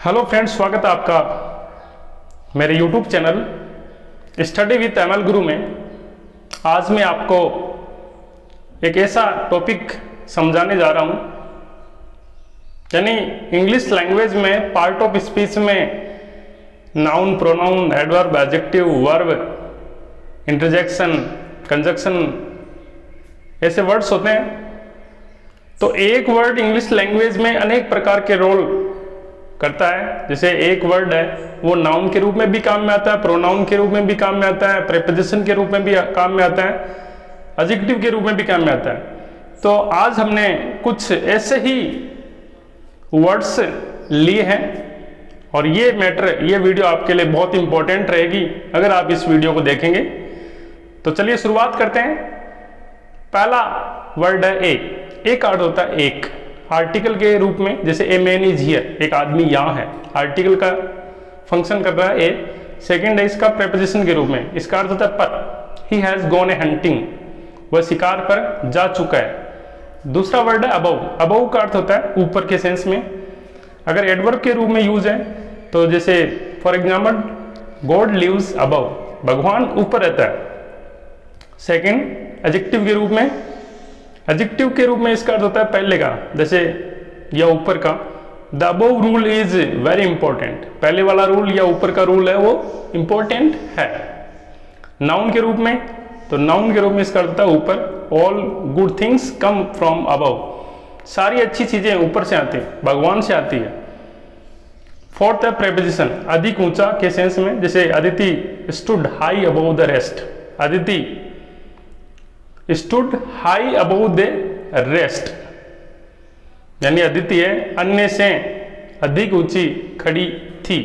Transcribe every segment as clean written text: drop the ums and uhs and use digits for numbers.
Hello friends, स्वागत है आपका मेरे YouTube channel study with ML गुरु में। आज मैं आपको एक ऐसा टॉपिक समझाने जा रहा हूँ, यानी इंग्लिश लैंग्वेज में पार्ट ऑफ स्पीच में noun, pronoun, adverb, adjective, verb, interjection, conjunction ऐसे वर्ड्स होते हैं। तो एक वर्ड इंग्लिश लैंग्वेज में अनेक प्रकार के रोल करता है। जैसे एक वर्ड है वो नाउन के रूप में भी काम में आता है, प्रोनाउन के रूप में भी काम में आता है, प्रीपोजिशन के रूप में भी काम में आता है, एडजेक्टिव के रूप में भी काम में आता है। तो आज हमने कुछ ऐसे ही वर्ड्स लिए हैं और ये वीडियो आपके लिए बहुत इंपॉर्टेंट रहेगी अगर आप इस वीडियो को देखेंगे। तो चलिए शुरुआत करते हैं। पहला वर्ड है ए का अर्थ होता है एक, आर्टिकल के रूप में। जैसे ए मैन इज हियर, एक आदमी यहाँ है, आर्टिकल का फंक्शन कर रहा है ए। सेकंड है इसका प्रीपोजिशन के रूप में, इसका अर्थ होता है पर। He has gone A hunting, वह शिकार पर जा चुका है। दूसरा वर्ड है अबव। अबव का अर्थ होता है ऊपर के सेंस में। अगर एडवर्ब के रूप में यूज है तो जैसे for example God lives above, भगवान ऊपर रहता है। सेकंड एडजेक्टिव के रूप में, एडजेक्टिव के रूप में इसका अर्थ होता है पहले का, जैसे या ऊपर का। The above rule is very important, पहले वाला रूल या ऊपर का रूल है वो इंपॉर्टेंट है। नाउन के रूप में, तो नाउन के रूप में इसका अर्थ होता है ऊपर। All good things come from above, सारी अच्छी चीजें ऊपर से आती है, भगवान से आती है। फोर्थ है प्रीपोजिशन, अधिक ऊंचा के सेंस में। जैसे Aditi stood high above the rest, Aditi stood high above the rest, यानी अदिति है अन्य से अधिक ऊंची खड़ी थी।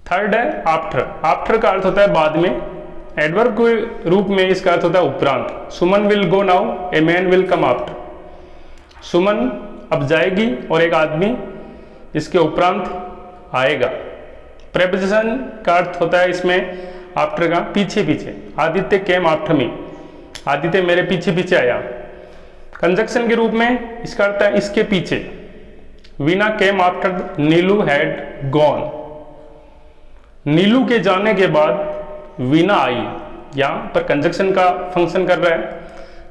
थर्ड है आफ्टर। आफ्टर का अर्थ होता है बाद में। एडवर्ब के रूप में इसका अर्थ होता है उपरांत। Suman will go now, a man will come after. Suman अब जाएगी और एक आदमी इसके उपरांत आएगा। प्रीपोजिशन का अर्थ होता है इसमें आफ्टर का पीछे पीछे। Aditya came after me, Aditya मेरे पीछे पीछे आया। कंजक्शन के रूप में इसका अर्थ है इसके पीछे। Veena came after Neelu had gone, Neelu के जाने के बाद वीना आई, यहां पर कंजक्शन का फंक्शन कर रहा है।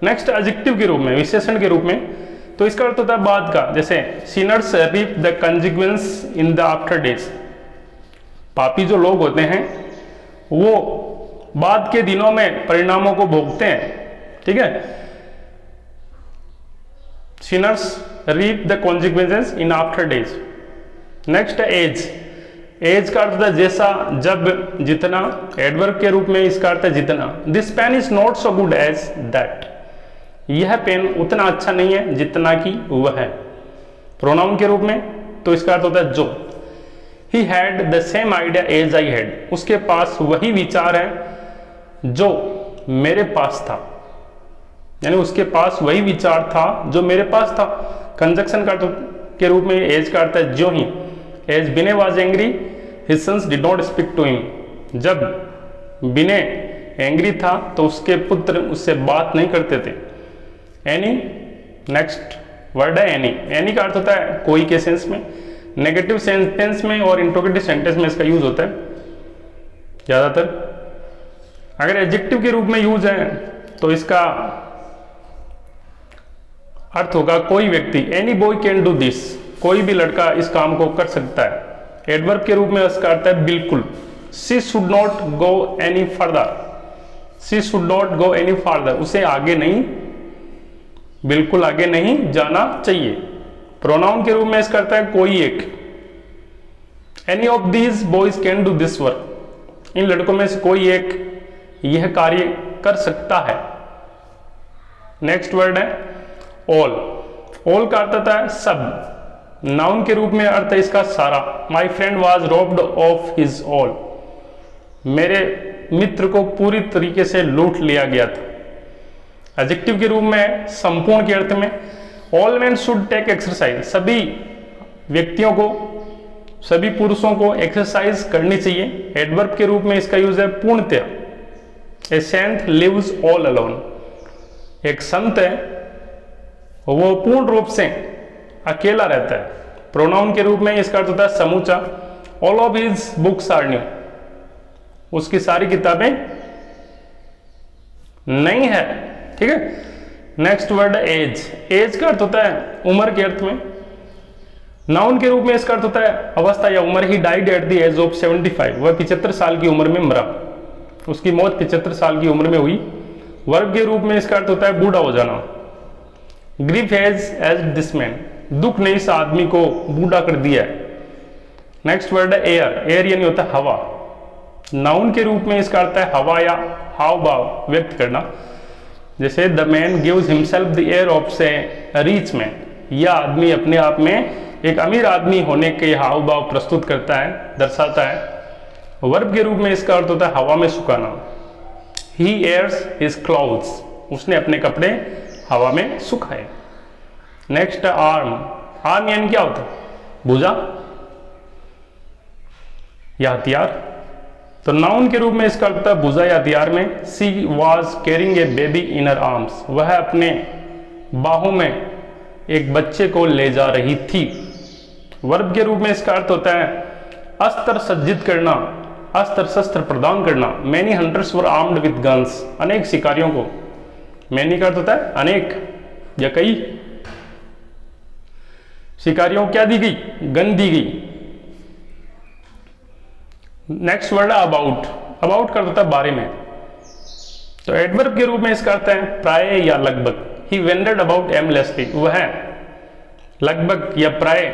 नेक्स्ट एडजेक्टिव के रूप में, विशेषण के रूप में, तो इसका अर्थ होता है बाद का। जैसे sinners reap the consequence in the after days, पापी जो लोग होते हैं वो बाद के दिनों में परिणामों को भोगते हैं। ठीक है, sinners reap the consequences in after days. Next है एज। एज का अर्थ है जैसा, जब, जितना। एडवर्ब के रूप में इसका अर्थ है जितना। This pen is not so good as that, यह पेन उतना अच्छा नहीं है जितना कि वह है। प्रोनाउन के रूप में तो इसका अर्थ होता है जो। He had the same idea as I had, उसके पास वही विचार है जो मेरे पास था, यानी उसके पास वही विचार था जो मेरे पास था। कंजक्शन का के रूप में एज का अर्थ है जो ही। As Binay was angry his sons did not speak to him, जब बिने एंग्री था तो उसके पुत्र उससे बात नहीं करते थे। एनी, नेक्स्ट वर्ड है एनी। एनी का अर्थ होता है कोई के सेंस में। नेगेटिव सेंटेंस में और इंट्रोगेटिव सेंटेंस में इसका यूज होता है ज्यादातर। अगर एडजेक्टिव के रूप में यूज है तो इसका अर्थ होगा कोई व्यक्ति। Any boy can do this, कोई भी लड़का इस काम को कर सकता है। एडवर्ब के रूप में इसका अर्थ है बिल्कुल। She should not go any further, she should not go any further, उसे आगे नहीं, बिल्कुल आगे नहीं जाना चाहिए। प्रोनाउन के रूप में इसका अर्थ है कोई एक। Any of these boys can do this work, इन लड़कों में से कोई एक यह कार्य कर सकता है। नेक्स्ट वर्ड है ऑल। ऑल का अर्थ होता है सब। नाउन के रूप में अर्थ है इसका सारा। My friend was robed of his all, मेरे मित्र को पूरी तरीके से लूट लिया गया था। एडजेक्टिव के रूप में संपूर्ण के अर्थ में। All men should take exercise, सभी व्यक्तियों को, सभी पुरुषों को एक्सरसाइज करनी चाहिए। एडवर्ब के रूप में इसका यूज है पूर्णतः। ए सेंट लिव्स ऑल अलोन, एक संत है वो पूर्ण रूप से अकेला रहता है। प्रोनाउन के रूप में इसका अर्थ होता है समूचा। All of his books are new, उसकी सारी किताबें नई है। ठीक है। नेक्स्ट वर्ड है एज। एज का अर्थ होता है उम्र के अर्थ में। नाउन के रूप में इसका अर्थ होता है अवस्था या उम्र। He died at the age of 75, वह 75 साल की उम्र में मरा, उसकी मौत 75 साल की उम्र में हुई। वर्ब के रूप में इसका अर्थ होता है बूढ़ा हो जाना। Grief has age this man, दुख ने इस आदमी को बूढ़ा कर दिया है। नेक्स्ट वर्ड है एयर। एयर यानी होता है हवा। नाउन के रूप में इसका अर्थ है हवा या हाव भाव व्यक्त करना। जैसे the man gives himself the air of से रिच मैन, यह आदमी अपने आप में एक अमीर आदमी होने के हाव भाव प्रस्तुत करता है, दर्शाता है। वर्ब के रूप में इसका अर्थ होता है हवा में सुखाना। ही एयर्स हिज क्लॉथ्स, उसने अपने कपड़े हवा में सुखाए। Next arm. आर्म यानी क्या होता है? भुजा या हथियार। तो नाउन के रूप में इसका अर्थ है भुजा या हथियार में। She was carrying a baby in her arms, वह अपने बाहों में एक बच्चे को ले जा रही थी। वर्ब के रूप में इसका अर्थ होता है अस्त्र सज्जित करना, अस्त्र शस्त्र प्रदान करना। Many hunters were armed with guns, अनेक शिकारियों को, मैनी का अर्थ होता है अनेक या कई, शिकारियों को क्या दी गई? गन दी गई। नेक्स्ट वर्ड है अबाउट। अबाउट का अर्थ होता है बारे में। तो एडवर्ब के रूप में इसका अर्थ है प्राय या लगभग। ही वेंडर्ड अबाउट एमलेसली, वह लगभग या प्राय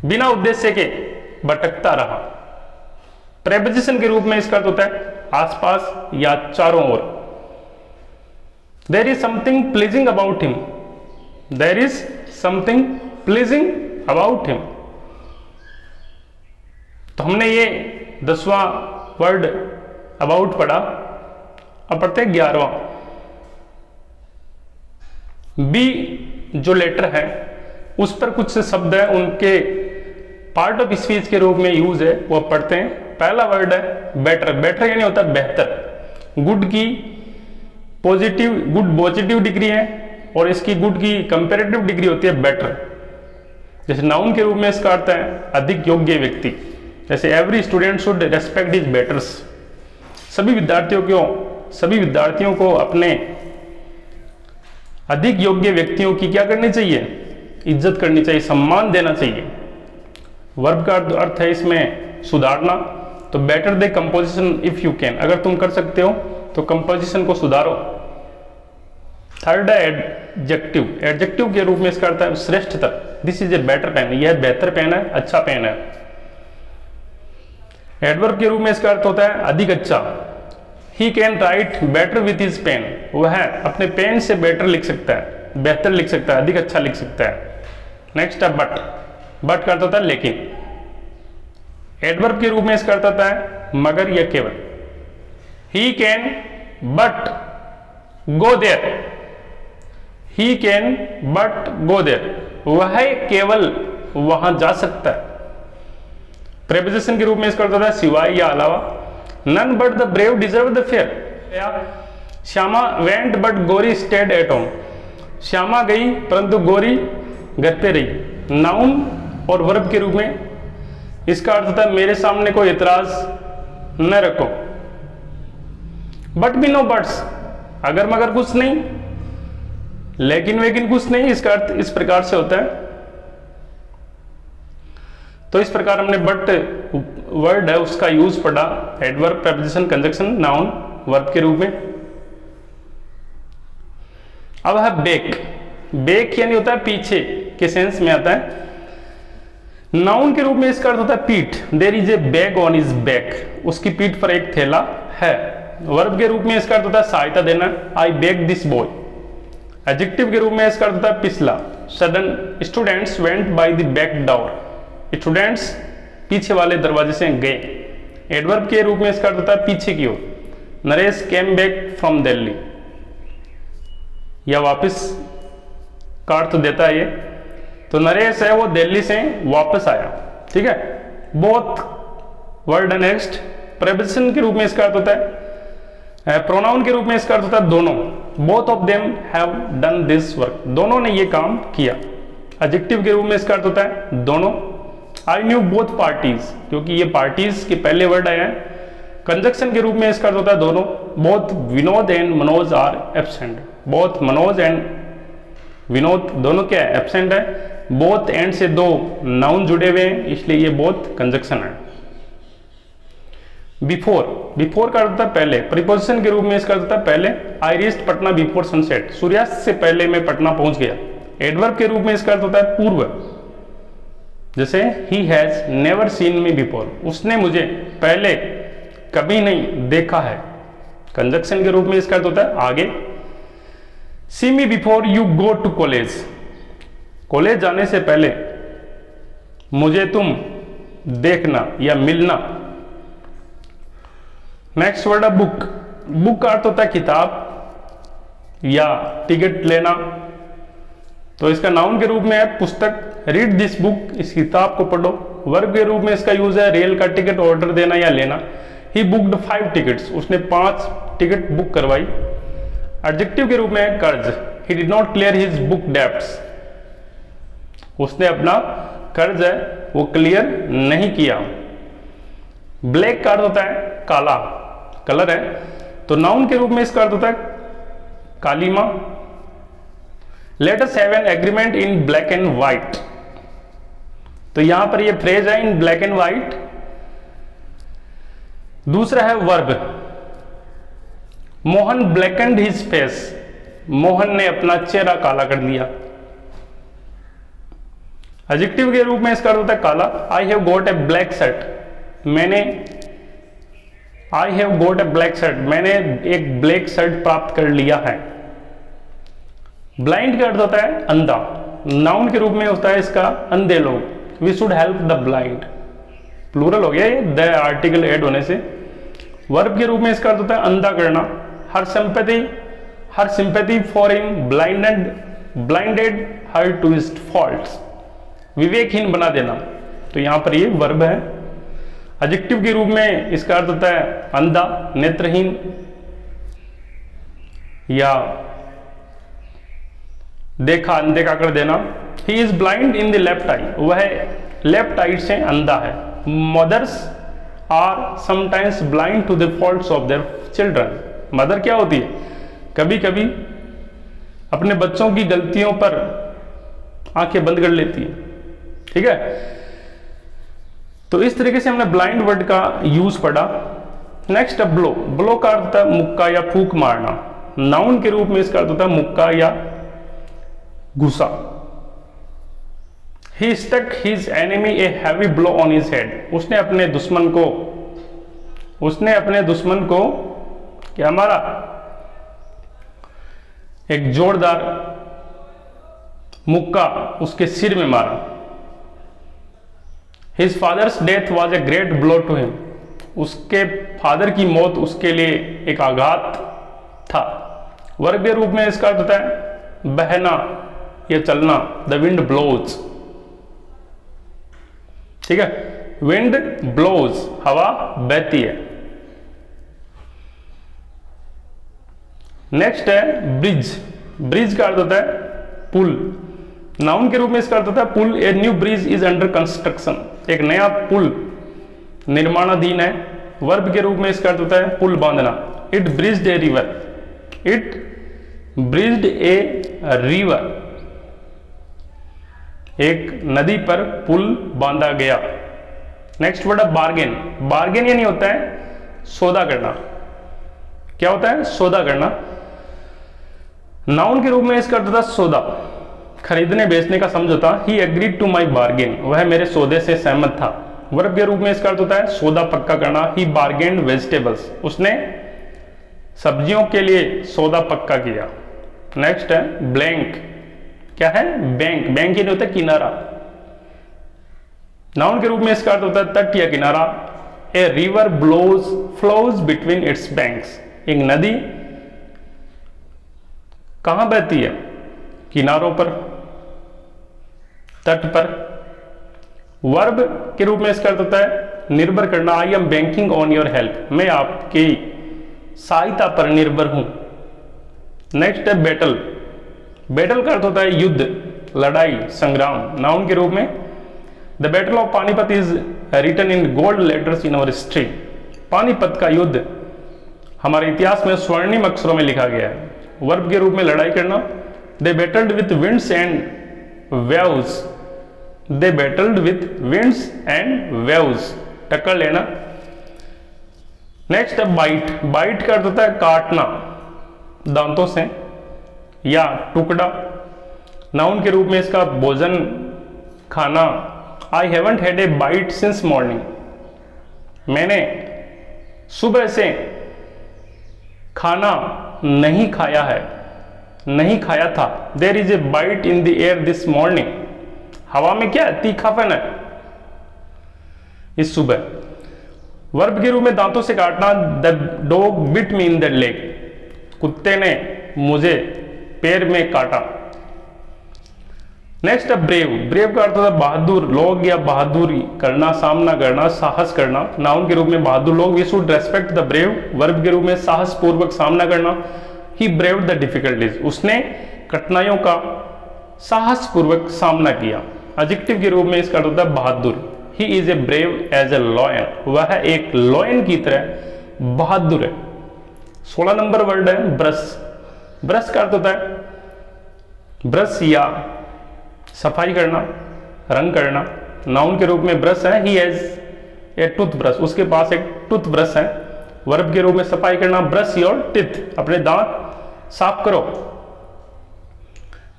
बिना उद्देश्य के भटकता रहा। प्रेपोजिशन के रूप में इसका अर्थ होता है आसपास या चारों ओर। There is something pleasing about him, there is something pleasing about him. तो हमने ये 10वां वर्ड अबाउट पढ़ा। अब पढ़ते हैं 11वां। बी जो लेटर है उस पर कुछ शब्द है, उनके पार्ट ऑफ स्पीच के रूप में यूज है, वो पढ़ते हैं। पहला वर्ड है बेटर। बेटर यानी होता है बेहतर। गुड की पॉजिटिव, गुड पॉजिटिव डिग्री है और इसकी गुड की कंपैरेटिव डिग्री होती है बेटर। जैसे नाउन के रूप में इसका अर्थ है अधिक योग्य व्यक्ति। जैसे every student should respect his बेटर्स, सभी विद्यार्थियों को अपने अधिक योग्य व्यक्तियों की क्या करनी चाहिए? इज्जत करनी चाहिए, सम्मान देना चाहिए। वर्ब का अर्थ है इसमें सुधारना। तो better the composition if you can, अगर तुम कर सकते हो तो कंपोजिशन को सुधारो। थर्ड है एडजेक्टिव। एडजेक्टिव के रूप में इसका अर्थ है श्रेष्ठतर। This is a better pen, यह बेहतर पेन है, अच्छा पेन है। एडवर्ब के रूप में इसका अर्थ होता है अधिक अच्छा। He can write better with his pen, वह अपने पेन से बेटर लिख सकता है, बेहतर लिख सकता है, अधिक अच्छा लिख सकता है। नेक्स्ट है बट। बट का अर्थ होता है लेकिन। एडवर्ब के रूप में इसका अर्थ होता है मगर या केवल। He can but go there, he can but go there, वह केवल वहां जा सकता है। प्रेपोजिशन के रूप में इसका अर्थ होता है सिवाय या अलावा। None but the brave deserve the fair. Shyama went but Gori stayed at home, Shyama गई परंतु गोरी घर पे रही। नाउन और वर्ब के रूप में इसका अर्थ होता है मेरे सामने कोई एतराज न रखो। बट भी नो बट्स, अगर मगर कुछ नहीं, लेकिन वेकिन कुछ नहीं, इसका अर्थ इस प्रकार से होता है। तो इस प्रकार हमने बट वर्ड है उसका यूज पढ़ा। Adverb, preposition, conjunction, noun, verb के रूप में। अब है बैक। बैक यानी होता है पीछे के सेंस में आता है। नाउन के रूप में इसका अर्थ होता है पीठ। There is a bag on his back, उसकी पीठ पर एक थैला है। वर्ब के रूप में इसका अर्थ होता है सहायता देना। I beg this boy. Adjective के रूप में इसका अर्थ होता है पिछला। Sudden students went by the back door, students पीछे वाले दरवाजे से गए। एडवर्ब के रूप में इसका अर्थ होता है पीछे की ओर। Naresh came back from Delhi, या वापस का अर्थ देता है ये। तो नरेश है वो दिल्ली से वापस आया। ठीक है। Both word next. प्रेपोजिशन के रूप में इसका अर्थ होता है, प्रोनाउन के रूप में इसका अर्थ होता है दोनों। Both of them have done this work, दोनों ने ये काम किया। एडजेक्टिव के रूप में इसका अर्थ होता है दोनों। आई न्यू बोथ पार्टीज, क्योंकि ये पार्टीज के पहले वर्ड आए हैं। कंजक्शन के रूप में इसका अर्थ होता है दोनों। Both Vinod and Manoj are absent, both Manoj and Vinod दोनों क्या है, एब्सेंट है। बोथ एंड से दो नाउन जुड़े हुए हैं, इसलिए ये बोथ कंजक्शन है। बिफोर, बिफोर का अर्थ होता है पहले, प्रीपोजिशन के रूप में इसका अर्थ होता है पहले। I reached Patna before sunset, सूर्यास्त से पहले मैं पटना पहुंच गया। एडवर्ब के रूप में इसका अर्थ होता है पूर्व, जैसे he has never seen me before, उसने मुझे पहले कभी नहीं देखा है। कंजक्शन के रूप में इसका अर्थ होता है आगे। See me before you go to college, college जाने से पहले मुझे तुम देखना या मिलना। नेक्स्ट वर्ड है बुक, बुक का अर्थ होता है किताब या टिकट लेना, तो इसका नाउन के रूप में है पुस्तक। रीड दिस बुक, इस किताब को पढ़ो। वर्ब के रूप में इसका यूज है रेल का टिकट ऑर्डर देना या लेना। ही बुक्ड 5 टिकट्स, उसने 5 टिकट बुक करवाई। एडजेक्टिव के रूप में है कर्ज, he did not clear his book debts, उसने अपना कर्ज है वो क्लियर नहीं किया। ब्लैक का अर्थ होता है काला, कलर है, तो नाउन के रूप में इसका अर्थ होता है कालीमा। Let us have an agreement in black and white, तो यहां पर ये फ्रेज है इन ब्लैक एंड व्हाइट। दूसरा है verb, Mohan blackened his face, Mohan ने अपना चेहरा काला कर दिया। एडजेक्टिव के रूप में इसका अर्थ होता है काला। I have got a black shirt, मैंने I have got a black shirt, मैंने एक ब्लैक शर्ट प्राप्त कर लिया है। ब्लाइंड का अर्थ होता है अंधा, नाउन के रूप में होता है इसका अंधे लोग। We should help the blind, plural हो गया ये द आर्टिकल ऐड होने से। वर्ब के रूप में इसका अर्थ होता है अंधा करना। Her sympathy for him blinded her to his faults, विवेकहीन बना देना, तो यहां पर ये वर्ब है। एडजेक्टिव के रूप में इसका अर्थ होता है अंधा, नेत्रहीन या देखा अनदेखा कर देना। He is blind in the left eye, वह लेफ्ट आई से अंधा है। Mothers are sometimes blind to the faults of their children, mother क्या होती है, कभी कभी अपने बच्चों की गलतियों पर आंखें बंद कर लेती है। ठीक है, तो इस तरीके से हमने ब्लाइंड वर्ड का यूज पढ़ा। नेक्स्ट है ब्लो, ब्लो का अर्थ होता है मुक्का या फूंक मारना। नाउन के रूप में इसका अर्थ होता है मुक्का या घुसा। He struck his enemy a heavy blow on his head, उसने अपने दुश्मन को क्या मारा, एक जोरदार मुक्का उसके सिर में मारा। His father's death was a great blow to him, उसके फादर की मौत उसके लिए एक आघात था। वर्ब के रूप में इसका अर्थ होता है बहना या चलना। द विंड ब्लोज, ठीक है, विंड ब्लोज, हवा बहती है। नेक्स्ट है ब्रिज, ब्रिज का अर्थ होता है पुल। नाउन के रूप में इसका अर्थ होता है पुल। A new bridge is under construction, एक नया पुल निर्माणाधीन है। वर्ब के रूप में इसका अर्थ होता है पुल बांधना। It bridged a river, it bridged a river, एक नदी पर पुल बांधा गया। नेक्स्ट वर्ड है बार्गेन, बार्गेन यानी होता है सौदा करना। क्या होता है, सौदा करना। नाउन के रूप में इसका अर्थ होता है सौदा, खरीदने बेचने का समझौता। ही एग्रीड टू माई बार्गेन, वह मेरे सौदे से सहमत था। वर्ब के रूप में इसका अर्थ होता है सौदा पक्का करना। ही बार्गेन्ड वेजिटेबल्स, उसने सब्जियों के लिए सौदा पक्का किया। नेक्स्ट है ब्लैंक, क्या है, बैंक, बैंक ये नहीं होता किनारा। नाउन के रूप में इसका अर्थ होता है तट या किनारा। A river flows between its banks, एक नदी कहां बहती है, किनारों पर, तट पर। वर्ब के रूप में इसका अर्थ होता है निर्भर करना। I am banking on your help, मैं आपकी सहायता पर निर्भर हूं। नेक्स्ट है बैटल, बैटल का अर्थ होता है युद्ध लड़ाई, संग्राम, नाउन के रूप में the battle of Panipat is written in gold letters in our history. Panipat का युद्ध हमारे इतिहास में स्वर्णिम अक्षरों में लिखा गया है। वर्ब के रूप में लड़ाई करना, they battled with winds and waves, they battled with winds and waves, टक्कर लेना। नेक्स्ट है बाइट। बाइट का अर्थ होता है काटना दांतों से या टुकड़ा। नाउन के रूप में इसका भोजन, खाना। I haven't had a bite since morning, मैंने सुबह से खाना नहीं खाया है, नहीं खाया था। There is a bite in the air this morning, हवा में क्या है, तीखापन है इस सुबह। वर्ब के रूप में दांतों से काटना, the dog bit me in the leg, कुत्ते ने मुझे पैर में काटा। नेक्स्ट है ब्रेव। ब्रेव का अर्थ होता है बहादुर लोग या बहादुरी करना, सामना करना, साहस करना। नाउन के रूप में बहादुर लोग, we should respect the brave. Verb के रूप में साहस पूर्वक सामना करना, ही ब्रेव्ड द डिफिकल्टीज, उसने कठिनाइयों का साहस पूर्वक सामना किया। एडजेक्टिव के रूप में इसका अर्थ होता है बहादुर, he is a brave as a lion, वह एक लॉयन की तरह बहादुर है। 16 नंबर वर्ड है ब्रश। ब्रश का अर्थ होता है ब्रश या सफाई करना, रंग करना। नाउन के रूप में ब्रश है, he has a tooth brush, उसके पास एक टूथ ब्रश है। वर्ब के रूप में सफाई करना, ब्रश योर टीथ, अपने दांत साफ करो।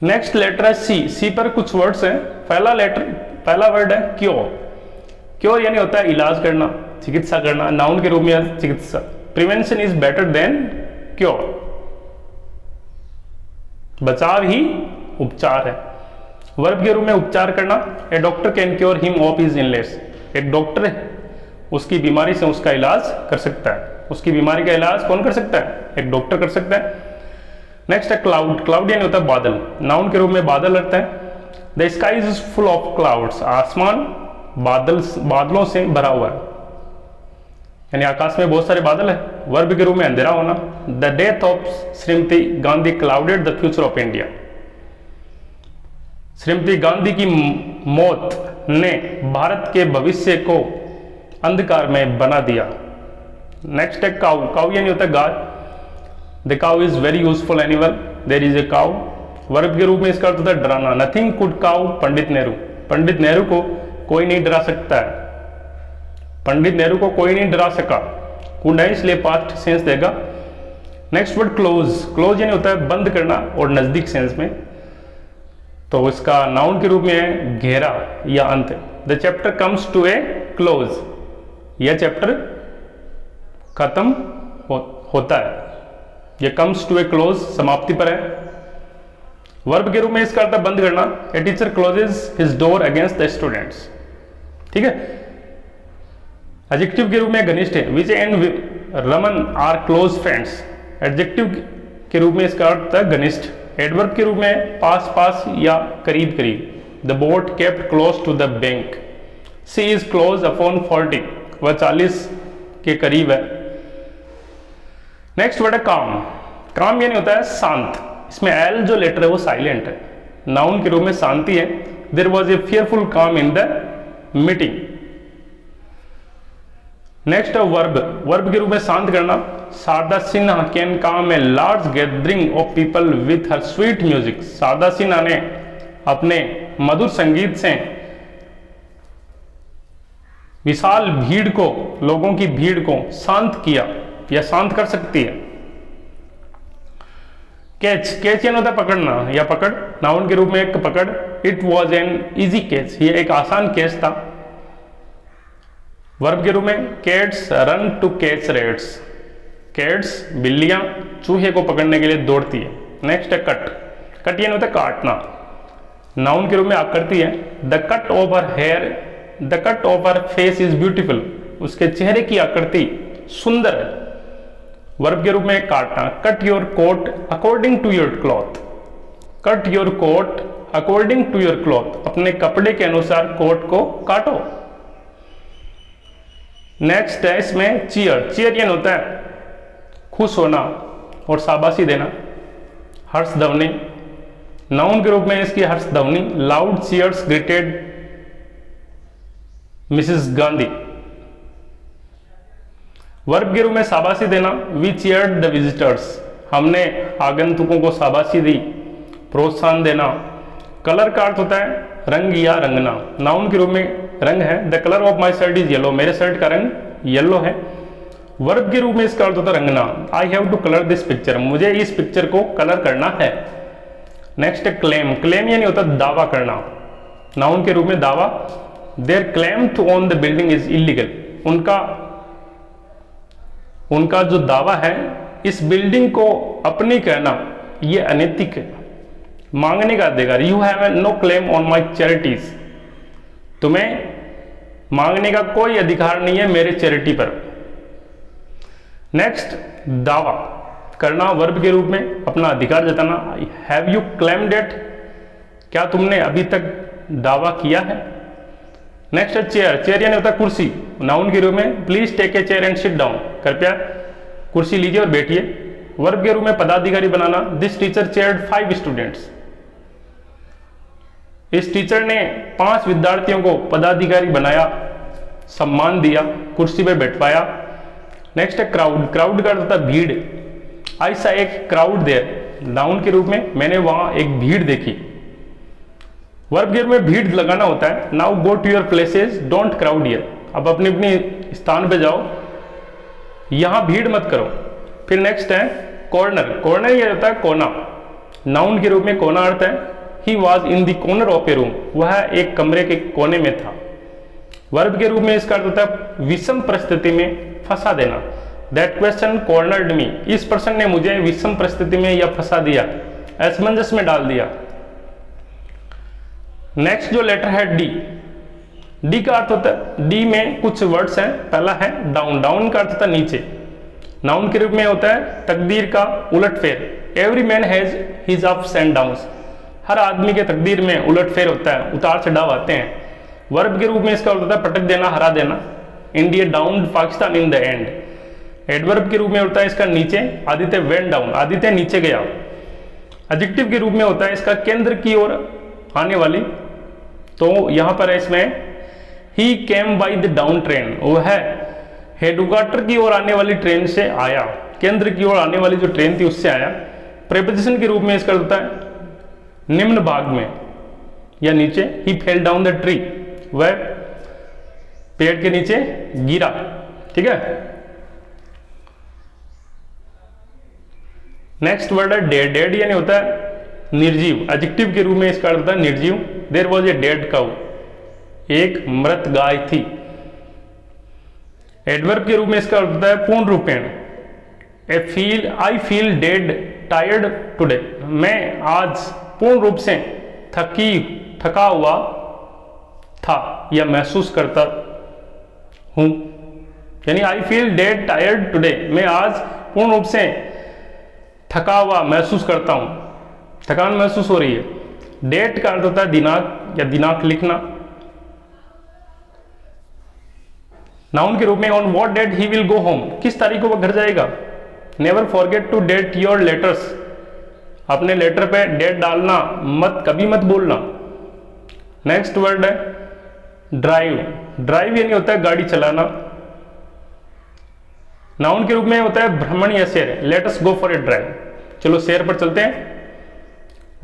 नेक्स्ट लेटर है सी। सी पर कुछ वर्ड्स हैं। पहला वर्ड है क्योर। क्योर यानी होता है इलाज करना, चिकित्सा करना। नाउन के रूप में चिकित्सा। Prevention is better than cure, बचाव ही उपचार है। वर्ब के रूप में उपचार करना, a doctor can cure him of his illness, एक डॉक्टर उसकी बीमारी से उसका इलाज कर सकता है। उसकी बीमारी का इलाज कौन कर सकता है, एक डॉक्टर कर सकता है। नेक्स्ट है क्लाउड। क्लाउड यानी होता है बादल। नाउन के रूप में बादल रहता है। The sky is full of clouds, आसमान बादलों से भरा हुआ है, यानी आकाश में बहुत सारे बादल है। वर्ब के रूप में अंधेरा होना, the death of Shrimati Gandhi clouded the future of India, Shrimati Gandhi की मौत ने भारत के भविष्य को अंधकार में बना दिया। नेक्स्ट है काउ। काउ यानी होता है गाय। The cow is very useful animal, there is a cow. Verb के रूप में इसका अर्थ होता है डराना, nothing could cow Pandit Nehru, Pandit Nehru को कोई नहीं डरा सकता है, पंडित नेहरू को कोई नहीं डरा सका। कुड है इसलिए पास्ट सेंस देगा। Next word close. क्लोज यानी होता है बंद करना और नजदीक सेंस में, तो इसका नाउन के रूप में है घेरा या अंत। The chapter comes to a close, यह चैप्टर खत्म होता है, यह कम्स टू ए क्लोज समाप्ति पर है। वर्ब के रूप में इसका अर्थ है बंद करना, a teacher closes his door against the students, ठीक है। एडजेक्टिव के रूप में घनिष्ठ है, Vijay and Raman are close friends, adjective के रूप में इसका अर्थ है घनिष्ठ। एडवर्ब के रूप में पास पास या करीब करीब, the boat kept close to the bank, she is close upon 40, वह 40 के करीब है। नेक्स्ट वर्ड है काम। काम यानी होता है शांत, इसमें एल जो लेटर है वो साइलेंट है। नाउन के रूप में शांति है, there was a fearful calm in the meeting. Next है वर्ब। वर्ब के रूप में शांत करना, Sharda Sinha can calm a large gathering of people with her sweet music, Sharda Sinha ने अपने मधुर संगीत से विशाल भीड़ को, लोगों की भीड़ को शांत किया या शांत कर सकती है। कैच। कैच यानी होता है पकड़ना या पकड़, नाउन के रूप में एक पकड़। It was an easy catch, ये एक आसान कैच था। वर्ब के रूप में cats run to catch rats, cats बिल्लियां चूहे को पकड़ने के लिए दौड़ती है। नेक्स्ट है कट। कट यानी होता है काटना, नाउन के रूप में आकृति है। The cut of her hair, the cut of her face is beautiful, उसके चेहरे की आकृति सुंदर है। वर्ब के रूप में काटना, cut your coat according to your cloth, cut your coat according to your cloth, अपने कपड़े के अनुसार कोट को काटो। नेक्स्ट है इसमें चीयर। चीयर यानी होता है खुश होना और शाबाशी देना, हर्ष ध्वनि, नाउन के रूप में इसकी हर्ष ध्वनि, loud cheers greeted Mrs Gandhi. Verb के रूप में शाबाशी देना, वी चीयर्ड द विजिटर्स, हमने आगंतुकों को शाबाशी दी, प्रोत्साहन देना। कलर का अर्थ होता है रंग या रंगना, नाउन के रूप में रंग है, the colour of my shirt is yellow, मेरे शर्ट का रंग येलो है। वर्ब के रूप में इसका अर्थ होता है रंगना, I have to colour this picture, मुझे इस पिक्चर को कलर करना है। नेक्स्ट है क्लेम, क्लेम यानी होता है दावा करना, नाउन के रूप में दावा, their claim to own the building is illegal, उनका जो दावा है इस बिल्डिंग को अपनी कहना ये अनैतिक है। मांगने का अधिकार, you have no claim on my charities, तुम्हें मांगने का कोई अधिकार नहीं है मेरे चैरिटी पर। नेक्स्ट दावा करना, वर्ब के रूप में अपना अधिकार जताना, हैव यू क्लेम्ड इट, क्या तुमने अभी तक दावा किया है। नेक्स्ट है चेयर, चेयर यानी होता है कुर्सी, नाउन के रूप में, please take a chair and sit down, कृपया कुर्सी लीजिए और बैठिए। वर्ब के रूप में पदाधिकारी बनाना, दिस टीचर चेयर्ड 5 स्टूडेंट्स, इस टीचर ने 5 विद्यार्थियों को पदाधिकारी बनाया, सम्मान दिया, कुर्सी पर बैठवाया। नेक्स्ट है क्राउड, क्राउड का अर्थ होता है भीड़, आई सा एक क्राउड देयर, नाउन के रूप में, मैंने वहां एक भीड़ देखी। वर्ब के रूप में भीड़ लगाना होता है, now go to your places don't crowd here, अब अपने अपने स्थान पे जाओ, यहां भीड़ मत करो। फिर नेक्स्ट है कॉर्नर, कॉर्नर ये होता है कोना, नाउन के रूप में कोना अर्थ है, he was in the corner of A room, वह एक कमरे के कोने में था। वर्ब के रूप में इसका अर्थ होता है विषम परिस्थिति में फंसा देना, दैट क्वेश्चन कॉर्नर्ड मी, इस प्रश्न ने मुझे विषम परिस्थिति में या फंसा दिया, असमंजस में डाल दिया। नेक्स्ट जो लेटर है डी, डी का अर्थ होता है, डी में कुछ वर्ड्स हैं, पहला है डाउन, डाउन का अर्थ होता है नीचे, नाउन के रूप में होता है तकदीर का उलटफेर, every man has his ups and downs, हर आदमी के तकदीर में उलटफेर होता है, उतार चढ़ाव आते हैं। वर्ब के रूप में इसका अर्थ होता है पटक देना, हरा देना, India down Pakistan in the end. Adverb के रूप में होता है इसका नीचे, आदित्य वेंट डाउन, आदित्य नीचे गया। एडजेक्टिव के रूप में होता है इसका केंद्र की ओर आने वाली, तो यहां पर है इसमें ही केम बाई द डाउन ट्रेन, वो है हेडक्वार्टर की ओर आने वाली ट्रेन से आया, केंद्र की ओर आने वाली जो ट्रेन थी उससे आया। प्रेपोजिशन के रूप में इसका होता है निम्न भाग में या नीचे, ही फेल डाउन द ट्री, वह पेड़ के नीचे गिरा, ठीक है। नेक्स्ट वर्ड है डेड, डेड यानी होता है निर्जीव, एडजेक्टिव के रूप में इसका अर्थ होता है निर्जीव। There was a dead cow, एक मृत गाय थी। एडवर्ब के रूप में इसका अर्थ होता है पूर्ण रूपेण, I feel dead tired today, मैं आज पूर्ण रूप से थका हुआ था या महसूस करता हूं, यानी I feel dead tired today, मैं आज पूर्ण रूप से थका हुआ महसूस करता हूं, थकान महसूस हो रही है। डेट का अर्थ होता है दिनांक या दिनांक लिखना। नाउन के रूप में on what date he will go home, किस तारीख को वह घर जाएगा। Never forget to date your letters, अपने लेटर पे डेट डालना मत, कभी मत बोलना। नेक्स्ट वर्ड है ड्राइव, ड्राइव यानी होता है गाड़ी चलाना। नाउन के रूप में होता है भ्रमण या सैर, let us go for a drive, चलो सैर पर चलते हैं।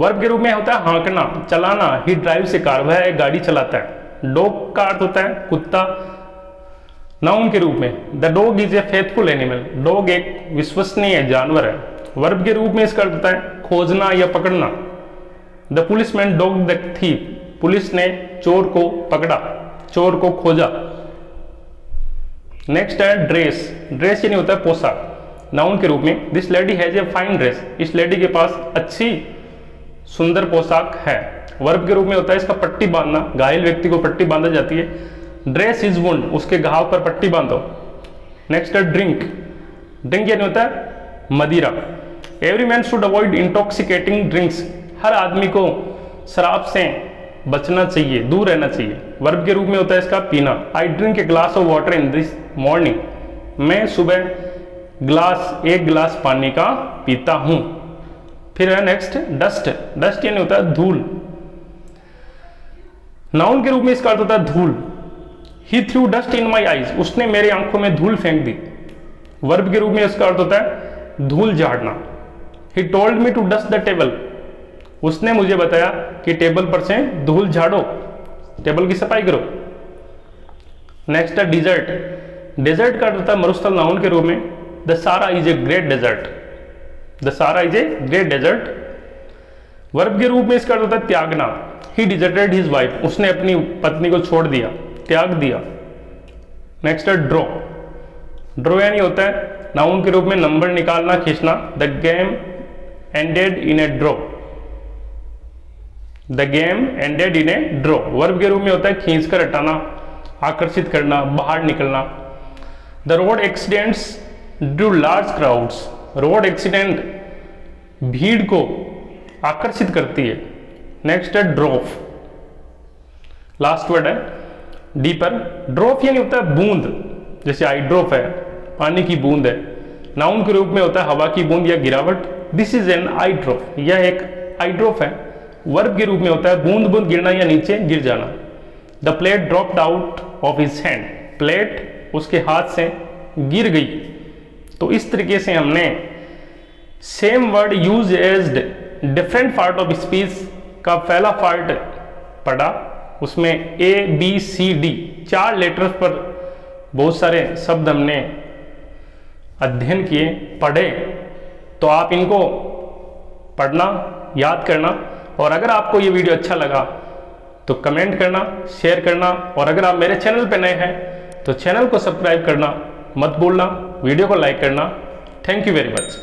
वर्ब के रूप में होता है हाँकना, चलाना, ही ड्राइव से कार, वह एक गाड़ी चलाता है। डॉग का अर्थ होता है कुत्ता, नाउन के रूप में the dog is a faithful animal, dog एक विश्वसनीय जानवर है। वर्ब के रूप में इसका अर्थ होता है खोजना या पकड़ना। The policeman dog the thief, police ने चोर को पकड़ा, चोर को खोजा। नेक्स्ट है ड्रेस, ड्रेस यानी होता है पोशाक। नाउन के रूप में this lady has a fine dress, इस लेडी के पास अच्छी सुंदर पोशाक है। वर्ब के रूप में होता है इसका पट्टी बांधना, घायल व्यक्ति को पट्टी बांधा जाती है। ड्रेस इज वुंड, उसके घाव पर पट्टी बांधो। नेक्स्ट है ड्रिंक, ड्रिंक यानी होता है मदिरा। Every man should avoid intoxicating drinks, हर आदमी को शराब से बचना चाहिए, दूर रहना चाहिए। वर्ब के रूप में होता है इसका पीना। I drink a glass of water in this morning, मैं सुबह एक गिलास पानी का पीता हूं। फिर है नेक्स्ट डस्ट, डस्ट यानी होता है धूल। नाउन के रूप में इसका अर्थ होता है धूल। He threw dust in my eyes, उसने मेरी आंखों में धूल फेंक दी। वर्ब के रूप में इसका अर्थ होता है धूल झाड़ना। He told me to dust the table, उसने मुझे बताया कि टेबल पर से धूल झाड़ो, टेबल की सफाई करो। नेक्स्ट है डिजर्ट, डेजर्ट का अर्थ होता है मरुस्थल नाउन के रूप में। The Sahara is a great desert, the Sahara is a great desert. Verb के रूप में इसका अर्थ होता है त्यागना। ही डिजर्टेड हिज वाइफ, उसने अपनी पत्नी को छोड़ दिया, त्याग दिया। नेक्स्ट है ड्रॉ, ड्रॉ यानी होता है नाउन के रूप में नंबर निकालना, खींचना। The game ended in A draw, the game ended in A draw. Verb के रूप में होता है खींचकर हटाना, आकर्षित करना, बाहर निकलना। The road accidents Drew large crowds, road accident भीड़ को आकर्षित करती है। नेक्स्ट है ड्रॉफ, लास्ट वर्ड है डीपर। ड्रॉप यानी होता है बूंद, जैसे आई ड्रॉप है, पानी की बूंद है। नाउन के रूप में होता है हवा की बूंद या गिरावट। This is an I drop, यह एक आई ड्रॉप है। वर्ब के रूप में होता है बूंद बूंद गिरना या नीचे गिर जाना। The plate dropped out of his hand, plate उसके हाथ से गिर गई। तो इस तरीके से हमने same word use as different part of speech का पहला पार्ट पढ़ा। उसमें A B C D 4 letters पर बहुत सारे शब्द हमने अध्ययन किए, पढ़े। तो आप इनको पढ़ना, याद करना। और अगर आपको ये वीडियो अच्छा लगा तो कमेंट करना, शेयर करना। और अगर आप मेरे चैनल पर नए हैं तो चैनल को सब्सक्राइब करना मत भूलना, वीडियो को लाइक करना। Thank you very much.